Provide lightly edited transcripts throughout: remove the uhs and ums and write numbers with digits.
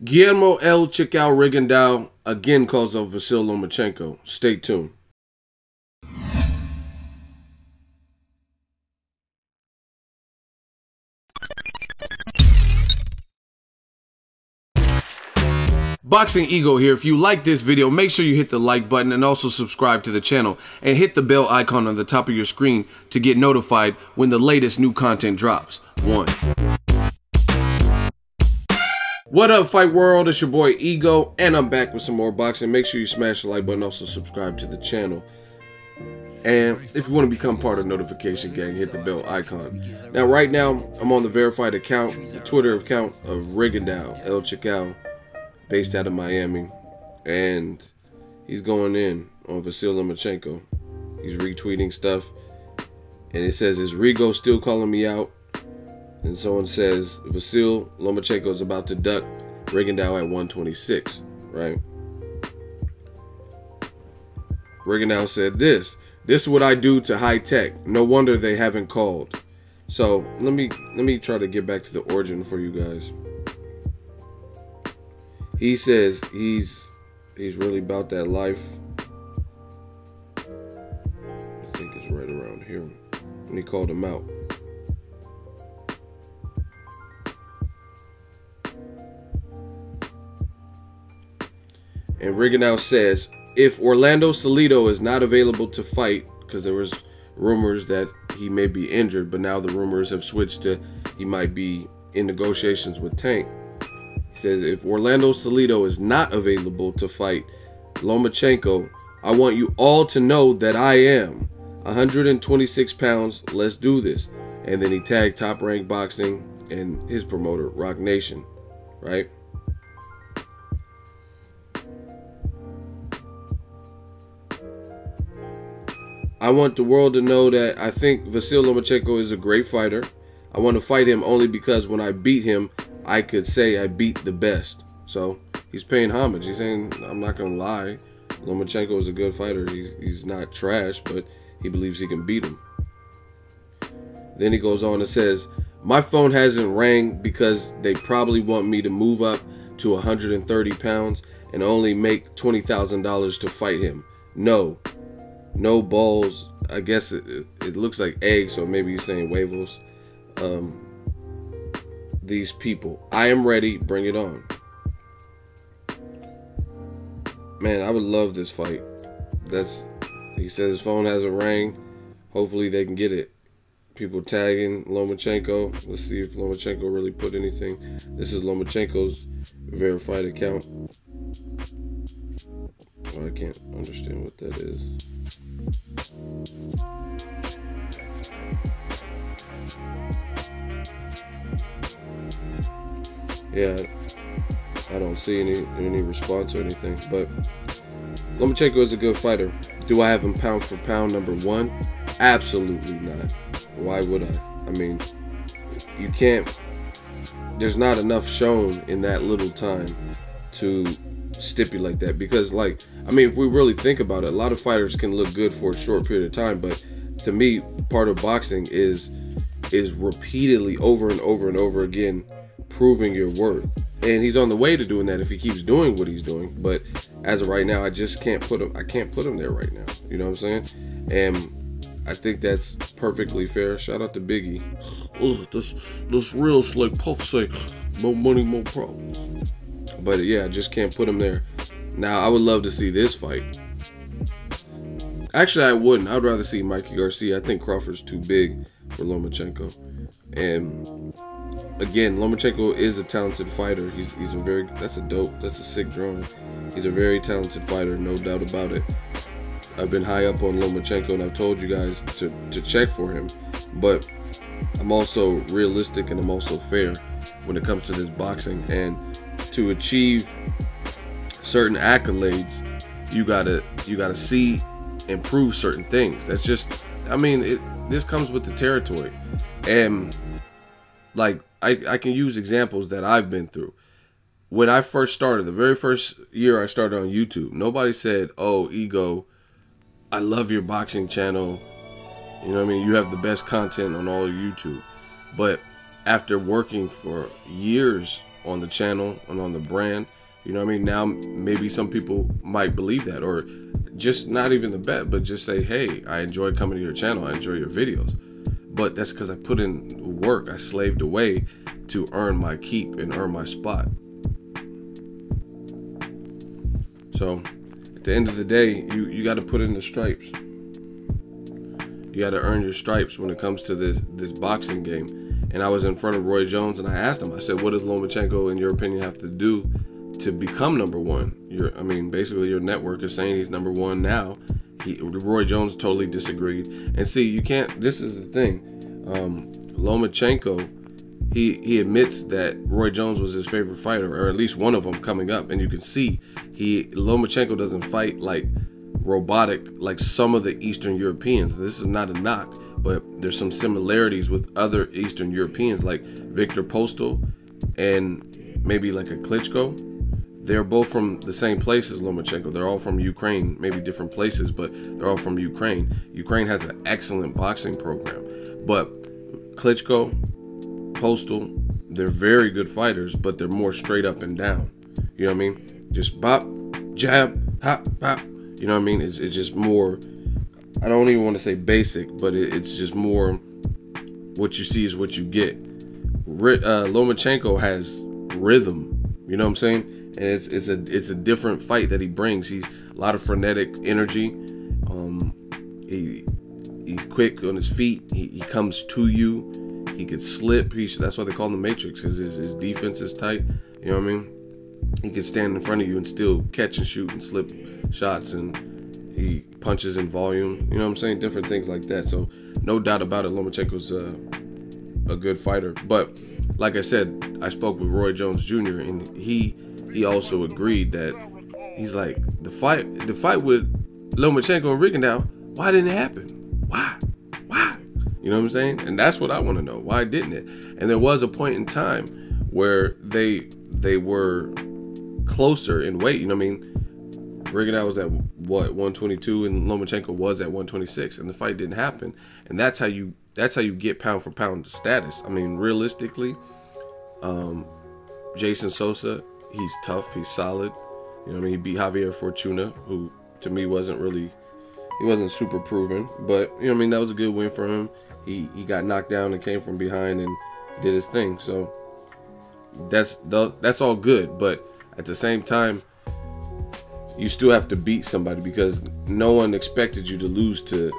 Guillermo Rigondeaux again calls out Vasyl Lomachenko. Stay tuned. Boxingego here. If you like this video, make sure you hit the like button and also subscribe to the channel and hit the bell icon on the top of your screen to get notified when the latest new content drops. What up, Fight World? It's your boy Ego, and I'm back with some more boxing. Make sure you smash the like button, also subscribe to the channel. And if you want to become part of the notification gang, hit the bell icon. Now, right now, I'm on the verified account, the Twitter account of Rigondeaux, based out of Miami, and he's going in on Vasyl Lomachenko. He's retweeting stuff, and it says, "Is Rigo still calling me out?" And someone says, Vasyl Lomachenko is about to duck Rigondeaux at 126, right? Rigondeaux said this is what I do to high tech. No wonder they haven't called. So let me try to get back to the origin for you guys. He says he's really about that life. I think it's right around here. And he called him out. And Rigondeaux says, if Orlando Salido is not available to fight, because there was rumors that he may be injured, but now the rumors have switched to he might be in negotiations with Tank. He says, if Orlando Salido is not available to fight Lomachenko, I want you all to know that I am 126 pounds. Let's do this. And then he tagged Top Rank Boxing and his promoter, Rock Nation, right? I want the world to know that I think Vasyl Lomachenko is a great fighter. I want to fight him only because when I beat him, I could say I beat the best. So he's paying homage. He's saying, I'm not going to lie. Lomachenko is a good fighter. He's not trash, but he believes he can beat him. Then he goes on and says, my phone hasn't rang because they probably want me to move up to 130 pounds and only make $20,000 to fight him. No balls. I guess it looks like eggs, so maybe he's saying huevos. These people. I am ready. Bring it on. Man, I would love this fight. He says his phone hasn't rang. Hopefully they can get it. People tagging Lomachenko. Let's see if Lomachenko really put anything. This is Lomachenko's verified account. I can't understand what that is. Yeah, I don't see any response or anything. But Lomachenko is a good fighter. Do I have him pound for pound #1? Absolutely not. Why would I? I mean, you can't. There's not enough shown in that little time to stipulate that, because, like, I mean, if we really think about it, a lot of fighters can look good for a short period of time, but to me, part of boxing is repeatedly over and over and over again proving your worth. And he's on the way to doing that if he keeps doing what he's doing. But as of right now, I just can't put him. I can't put him there right now. You know what I'm saying? And I think that's perfectly fair. Shout out to Biggie. Oh, this real slick Puff say, more money, more problems. But yeah, I just can't put him there. Now, I would love to see this fight. Actually, I wouldn't. I'd rather see Mikey Garcia. I think Crawford's too big for Lomachenko. And again, Lomachenko is a talented fighter. He's a very, that's a sick drawing. He's a very talented fighter, no doubt about it. I've been high up on Lomachenko, and I've told you guys to check for him. But I'm also realistic, and I'm also fair when it comes to this boxing. And to achieve certain accolades, you gotta see and prove certain things. That's just, I mean, this comes with the territory. And like, I can use examples that I've been through. When I first started, the very first year I started on YouTube, nobody said, oh, Ego, I love your boxing channel. You know what I mean? You have the best content on all of YouTube. But after working for years on the channel and on the brand. You know what I mean? Now maybe some people might believe that, or just not even the bet, but just say, hey, I enjoy coming to your channel, I enjoy your videos. But that's because I put in work. I slaved away to earn my keep and earn my spot. So at the end of the day, you got to put in the stripes. You got to earn your stripes when it comes to this boxing game. And I was in front of Roy Jones and I asked him, I said, what does Lomachenko, in your opinion, have to do to become number one? Basically your network is saying he's number one now. Roy Jones totally disagreed. And see, you can't, this is the thing. Lomachenko, he admits that Roy Jones was his favorite fighter, or at least one of them coming up. And you can see Lomachenko doesn't fight like robotic like some of the Eastern Europeans. This is not a knock, but there's some similarities with other Eastern Europeans like Victor Postal and maybe like a Klitschko. They're both from the same place as Lomachenko. They're all from Ukraine, maybe different places, but they're all from Ukraine. Ukraine has an excellent boxing program. But Klitschko, Postal, they're very good fighters, but they're more straight up and down. You know what I mean? Just bop, jab, hop, bop. You know what I mean? It's just more, I don't even want to say basic, but it's just more what you see is what you get. Lomachenko has rhythm. You know what I'm saying? And it's a different fight that he brings. He's a lot of frenetic energy. He's quick on his feet. He comes to you. He could slip. That's why they call him the Matrix, because his defense is tight. You know what I mean? He could stand in front of you and still catch and shoot and slip shots, and he punches in volume. You know what I'm saying? Different things like that. So no doubt about it, Lomachenko's a good fighter. But like I said, I spoke with Roy Jones Jr. and he also agreed that he's like, the fight with Lomachenko and Rigondeaux, why didn't it happen? Why? You know what I'm saying? And that's what I want to know. Why didn't it? And there was a point in time where they were closer in weight. You know what I mean? Rigondeaux was at what, 122, and Lomachenko was at 126, and the fight didn't happen. And that's how you get pound for pound status. I mean, realistically, Jason Sosa, he's tough, he's solid. You know what I mean? He beat Javier Fortuna, who to me wasn't super proven, but you know what I mean, that was a good win for him. He got knocked down and came from behind and did his thing. So that's all good, but at the same time, you still have to beat somebody, because no one expected you to lose to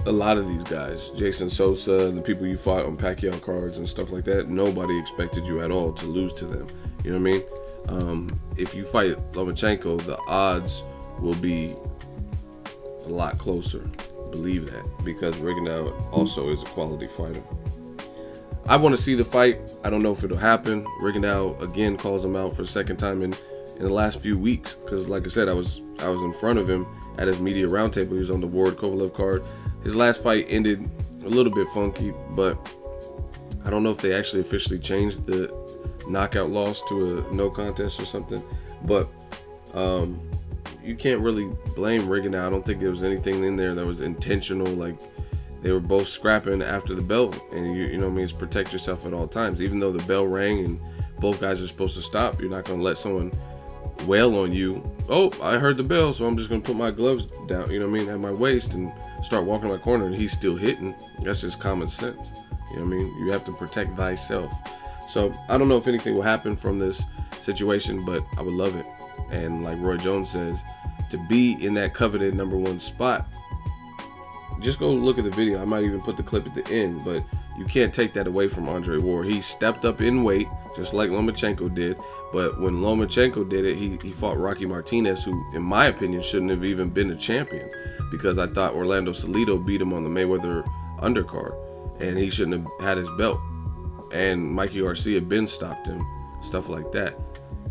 a lot of these guys. Jason Sosa, the people you fought on Pacquiao cards and stuff like that, nobody expected you at all to lose to them. You know what I mean? If you fight Lomachenko, the odds will be a lot closer. Believe that, because Rigondeaux also is a quality fighter. I want to see the fight. I don't know if it'll happen. Rigondeaux again calls him out for the second time in the last few weeks, because like I said, I was in front of him at his media roundtable. He was on the Ward Kovalev card. His last fight ended a little bit funky, but I don't know if they actually officially changed the knockout loss to a no contest or something. But you can't really blame Rigondeaux. I don't think there was anything in there that was intentional. Like, they were both scrapping after the bell, and you know what I mean, it's protect yourself at all times. Even though the bell rang and both guys are supposed to stop, you're not going to let someone wail on you. Oh, I heard the bell, so I'm just going to put my gloves down, you know what I mean, at my waist and start walking my corner, and he's still hitting. That's just common sense. You know what I mean? You have to protect thyself. So I don't know if anything will happen from this situation, but I would love it. And like Roy Jones says, to be in that coveted #1 spot, just go look at the video. I might even put the clip at the end, but you can't take that away from Andre Ward. He stepped up in weight, just like Lomachenko did. But when Lomachenko did it, he fought Rocky Martinez, who, in my opinion, shouldn't have even been a champion, because I thought Orlando Salido beat him on the Mayweather undercard, and he shouldn't have had his belt. And Mikey Garcia stopped him, stuff like that.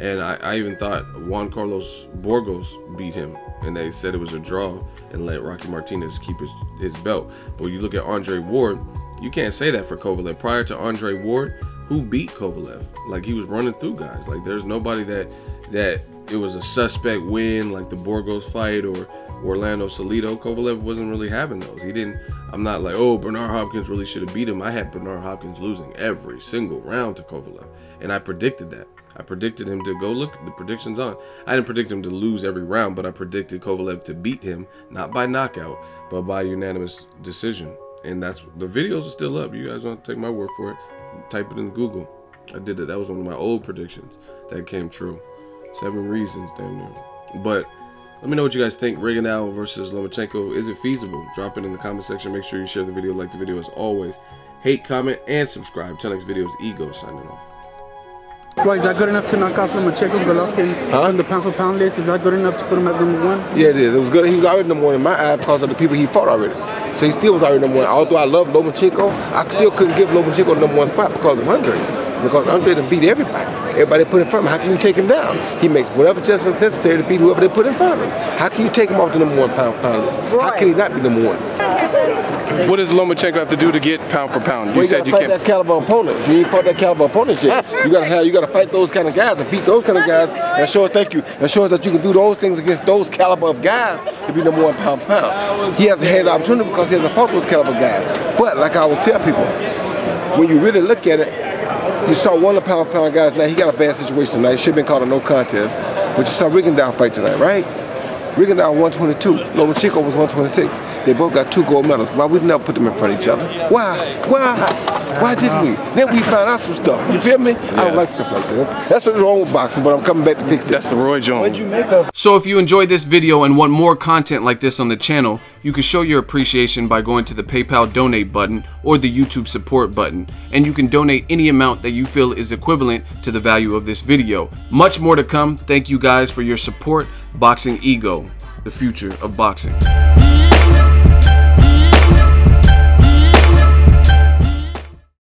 And I even thought Juan Carlos Burgos beat him, and they said it was a draw and let Rocky Martinez keep his belt. But when you look at Andre Ward, you can't say that for Kovalev. Prior to Andre Ward, who beat Kovalev? Like, he was running through guys. Like, there's nobody that it was a suspect win, like the Burgos fight or Orlando Salido. Kovalev wasn't really having those. He didn't. I'm not like, oh, Bernard Hopkins really should have beat him. I had Bernard Hopkins losing every single round to Kovalev, and I predicted that. I predicted him to go look the predictions on. I didn't predict him to lose every round, but I predicted Kovalev to beat him, not by knockout, but by unanimous decision. And that's, the videos are still up. You guys want to take my word for it? Type it in Google. I did it. That was one of my old predictions that came true. 7 reasons, damn near. But let me know what you guys think. Rigondeaux versus Lomachenko. Is it feasible? Drop it in the comment section. Make sure you share the video, like the video as always. Hate, comment, and subscribe. Till next video is Ego signing off. Why, is that good enough to knock off Lomachenko, Golovkin on the pound for pound list? Is that good enough to put him as #1? Yeah, it is. It was good. He was already #1 in my eyes because of the people he fought already. So he still was already #1. Although I love Lomachenko, I still couldn't give Lomachenko #1 spot because of Andre. Because Andre done beat everybody. Everybody put in front of him. How can you take him down? He makes whatever adjustments necessary to beat whoever they put in front of him. How can you take him off the #1 pound for pound list? How can he not be #1? What does Lomachenko have to do to get pound for pound? You said you can't fight that caliber opponent. You ain't fought that caliber opponent yet. You gotta fight those kind of guys and beat those kind of guys and show us, thank you, and show us that you can do those things against those caliber of guys to be #1 pound for pound. He hasn't had the opportunity because he hasn't fought those caliber guys. But like I always tell people, when you really look at it, you saw one of the pound for pound guys. Now he got a bad situation tonight. Should have been called a no contest. But you saw Rigondeaux fight tonight, right? Rigondeaux 122, Lomachenko was 126. They both got 2 gold medals. Why we never put them in front of each other? Why? Why didn't we? Then we found out some stuff. You feel me? I don't like stuff like that. That's what's wrong with boxing, but I'm coming back to fix that. That's the Roy Jones. So if you enjoyed this video and want more content like this on the channel, you can show your appreciation by going to the PayPal donate button or the YouTube support button, and you can donate any amount that you feel is equivalent to the value of this video. Much more to come. Thank you guys for your support. Boxing Ego, the future of boxing.